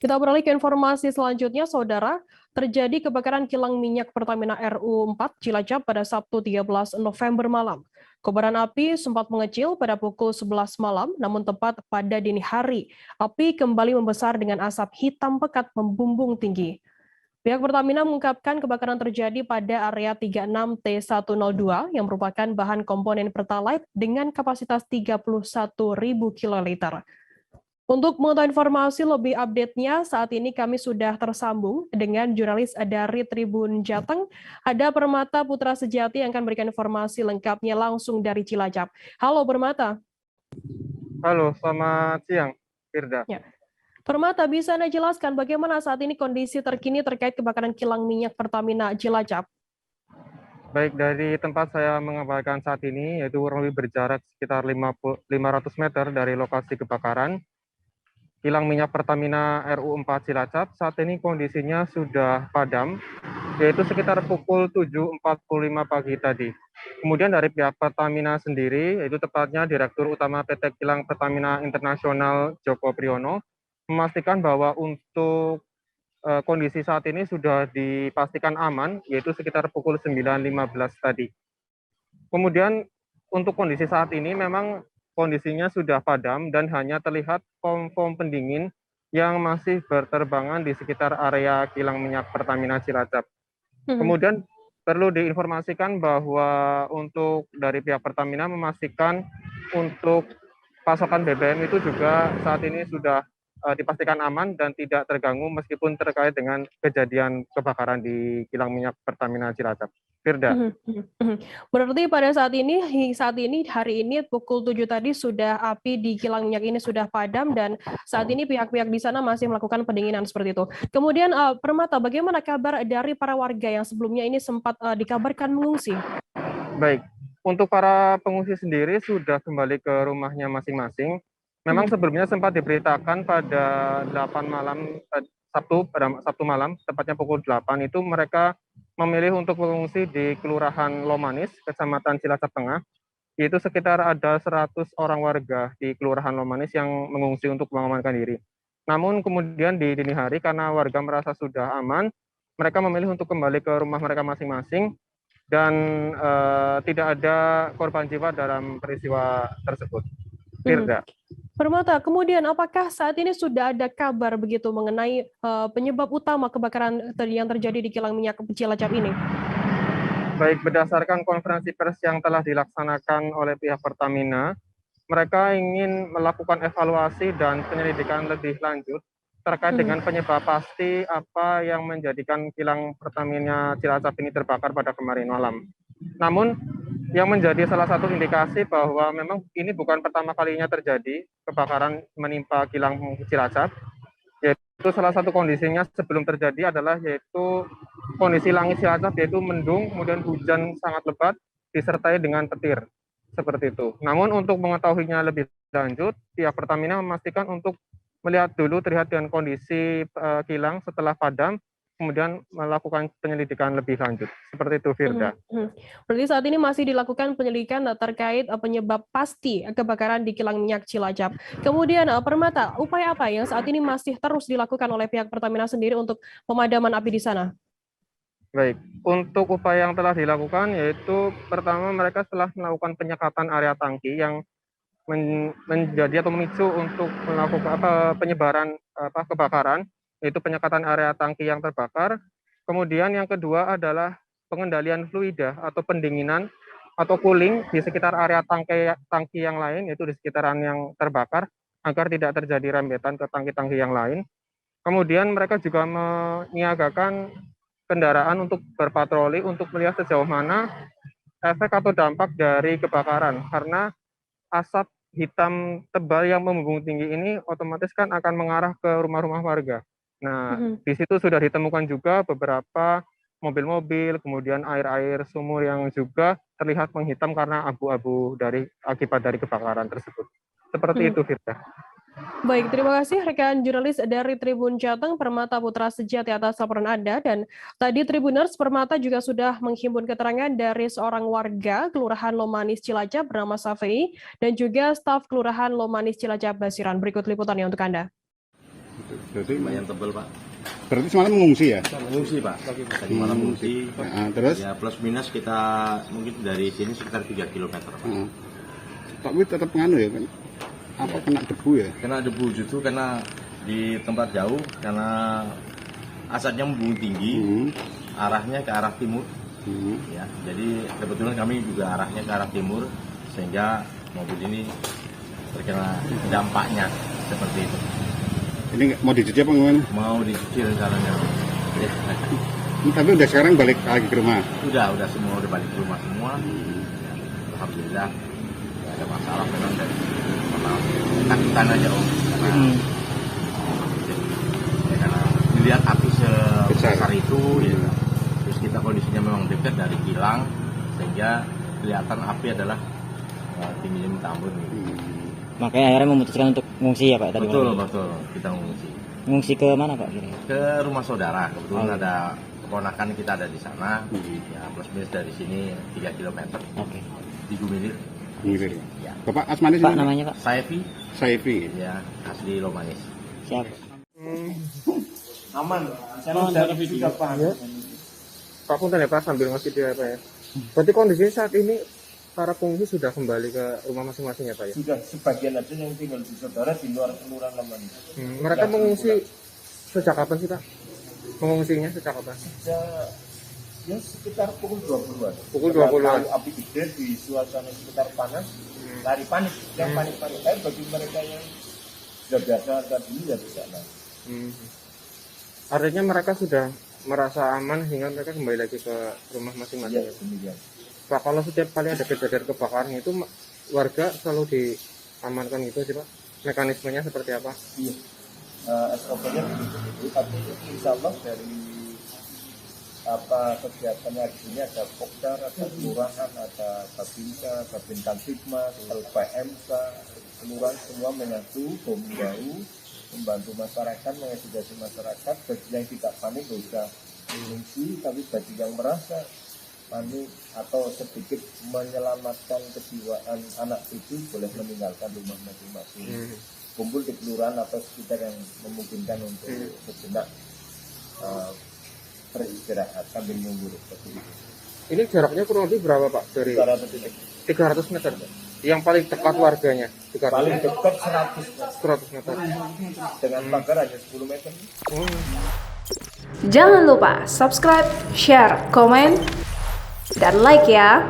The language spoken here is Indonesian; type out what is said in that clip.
Kita beralih ke informasi selanjutnya, Saudara. Terjadi kebakaran kilang minyak Pertamina RU4 Cilacap pada Sabtu 13 November malam. Kobaran api sempat mengecil pada pukul 11 malam, namun tepat pada dini hari, api kembali membesar dengan asap hitam pekat membumbung tinggi. Pihak Pertamina mengungkapkan kebakaran terjadi pada area 36T102 yang merupakan bahan komponen Pertalite dengan kapasitas 31.000 kiloliter. Untuk mengetahui informasi lebih update-nya, saat ini kami sudah tersambung dengan jurnalis dari Tribun Jateng. Ada Permata Putra Sejati yang akan memberikan informasi lengkapnya langsung dari Cilacap. Halo Permata. Halo, selamat siang, Firda. Ya. Permata, bisa Anda jelaskan bagaimana saat ini kondisi terkini terkait kebakaran kilang minyak Pertamina Cilacap? Baik, dari tempat saya mengabarkan saat ini, yaitu kurang lebih berjarak sekitar 500 meter dari lokasi kebakaran, kilang minyak Pertamina RU4 Cilacap, saat ini kondisinya sudah padam, yaitu sekitar pukul 7.45 pagi tadi. Kemudian dari pihak Pertamina sendiri, yaitu tepatnya Direktur Utama PT Kilang Pertamina Internasional Joko Priyono, memastikan bahwa untuk kondisi saat ini sudah dipastikan aman, yaitu sekitar pukul 9.15 tadi. Kemudian untuk kondisi saat ini memang kondisinya sudah padam dan hanya terlihat foam pendingin yang masih berterbangan di sekitar area kilang minyak Pertamina Cilacap. Kemudian perlu diinformasikan bahwa untuk dari pihak Pertamina memastikan untuk pasokan BBM itu juga saat ini sudah dipastikan aman dan tidak terganggu meskipun terkait dengan kejadian kebakaran di kilang minyak Pertamina Cilacap. Firda. Berarti pada saat ini hari ini pukul 7 tadi sudah api di kilang minyak ini sudah padam dan saat ini pihak-pihak di sana masih melakukan pendinginan seperti itu. Kemudian Permata, bagaimana kabar dari para warga yang sebelumnya ini sempat dikabarkan mengungsi? Baik, untuk para pengungsi sendiri sudah kembali ke rumahnya masing-masing. Memang sebelumnya sempat diberitakan pada 8 malam Sabtu malam, tepatnya pukul 8 itu mereka memilih untuk mengungsi di Kelurahan Lomanis, Kecamatan Cilacap Tengah. Yaitu sekitar ada 100 orang warga di Kelurahan Lomanis yang mengungsi untuk mengamankan diri. Namun kemudian di dini hari karena warga merasa sudah aman, mereka memilih untuk kembali ke rumah mereka masing-masing dan tidak ada korban jiwa dalam peristiwa tersebut. Firda. Permata, kemudian apakah saat ini sudah ada kabar begitu mengenai penyebab utama kebakaran yang terjadi di kilang minyak Cilacap ini? Baik, berdasarkan konferensi pers yang telah dilaksanakan oleh pihak Pertamina, mereka ingin melakukan evaluasi dan penyelidikan lebih lanjut terkait dengan penyebab pasti apa yang menjadikan kilang Pertamina Cilacap ini terbakar pada kemarin malam. Namun, yang menjadi salah satu indikasi bahwa memang ini bukan pertama kalinya terjadi kebakaran menimpa kilang Cilacap, yaitu salah satu kondisinya sebelum terjadi adalah yaitu kondisi langit Cilacap yaitu mendung, kemudian hujan sangat lebat disertai dengan petir seperti itu. Namun untuk mengetahuinya lebih lanjut, pihak Pertamina memastikan untuk melihat dulu terlihat dengan kondisi kilang setelah padam, kemudian melakukan penyelidikan lebih lanjut. Seperti itu, Firda. Berarti saat ini masih dilakukan penyelidikan terkait penyebab pasti kebakaran di kilang minyak Cilacap. Kemudian, Permata, upaya apa yang saat ini masih terus dilakukan oleh pihak Pertamina sendiri untuk pemadaman api di sana? Baik, untuk upaya yang telah dilakukan yaitu pertama mereka telah melakukan penyekatan area tangki yang menjadi atau memicu untuk melakukan penyebaran kebakaran, yaitu penyekatan area tangki yang terbakar. Kemudian yang kedua adalah pengendalian fluida atau pendinginan atau cooling di sekitar area tangki yang lain, yaitu di sekitaran yang terbakar, agar tidak terjadi rembetan ke tangki-tangki yang lain. Kemudian mereka juga menyiagakan kendaraan untuk berpatroli untuk melihat sejauh mana efek atau dampak dari kebakaran, karena asap hitam tebal yang membumbung tinggi ini otomatis kan akan mengarah ke rumah-rumah warga. Nah, di situ sudah ditemukan juga beberapa mobil-mobil, kemudian air-air sumur yang juga terlihat menghitam karena abu-abu akibat dari kebakaran tersebut. Seperti itu, Firda. Baik, terima kasih rekan jurnalis dari Tribun Jateng, Permata Putra Sejati atas laporan Anda. Dan tadi Tribuners, Permata juga sudah menghimpun keterangan dari seorang warga Kelurahan Lomanis Cilacap bernama Safei dan juga staf Kelurahan Lomanis Cilacap Basiran. Berikut liputannya untuk Anda. Berarti lumayan tebal Pak. berarti semalam mengungsi ya? Mengungsi Pak. Tadi malam mengungsi. Nah, terus? Ya plus minus kita mungkin dari sini sekitar 3 km Pak. Tapi tetap nganu ya kan? Apa kena debu ya? Kena debu justru karena di tempat jauh karena asapnya membumbung tinggi, arahnya ke arah timur. Ya, jadi kebetulan kami juga arahnya ke arah timur sehingga mobil ini terkena dampaknya seperti itu. Ini mau dicuci apa gimana? Mau dicuci rencananya. Ya. Tapi udah sekarang balik lagi ke rumah? Udah semua udah balik ke rumah semua. Ya, alhamdulillah nggak ada masalah memang dari ketakutan aja Om. Karena dilihat api sebesar itu, ya. Terus kita kondisinya memang dekat dari kilang sehingga kelihatan api adalah tingginya Tambun. Makanya akhirnya memutuskan untuk mengungsi ya Pak tadi. Betul, kita mengungsi. Mengungsi ke mana Pak kira-kira? Ke rumah saudara, kebetulan ada keponakan kita ada di sana. Ya, plus minus dari sini 3 km. Oke. Di Gumilir. Gumilir. Ya. Bapak asmani Pak namanya Pak? Saifi. Ya, asli Lomanis. Siap. Aman. Saya sudah video Pak. Ya. Pak Punten ya Pak, sambil ngasih dia apa ya. Berarti kondisinya saat ini para pengungsi sudah kembali ke rumah masing-masing ya Pak ya? Sudah sebagian ada yang tinggal di saudara di luar kelurahan Laman. Mereka mengungsi sejak kapan sih Pak? Mengungsinya sejak kapan? Ya sekitar pukul 20-an. Pukul 20-an. Api gede di suasana sekitar panas, lari panik. Yang panik-panik. Bagi mereka yang sudah biasa tadi ya di sana. Artinya mereka sudah merasa aman sehingga mereka kembali lagi ke rumah masing-masing. Ya, demikian. Pak, kalau setiap kali ada kejadian kebakaran itu warga selalu diamankan gitu sih Pak? Mekanismenya seperti apa? Iya. SOP-nya begitu. Tapi insya Allah dari kegiatannya di sini ada Pokdar, ada kelurahan, ada Babinsa, Babin Kamtipmas, LPMK, kelurahan semua menyatu, membahu, membantu masyarakat, mengedukasi masyarakat. Bagi yang tidak panik nggak usah mengungsi, tapi bagi yang merasa panik atau sedikit menyelamatkan kejiwaan anak cucu boleh meninggalkan rumah masing-masing. Kumpul di kelurahan atau sekitar yang memungkinkan untuk sejenak beristirahat sambil menunggu seperti itu. Ini jaraknya kurang lebih berapa Pak? Dari 300 meter Pak? Yang paling dekat warganya? 300 Paling meter? dekat 100 meter. dengan pagar hanya 10 meter. Jangan lupa subscribe, share, komen, dan like ya.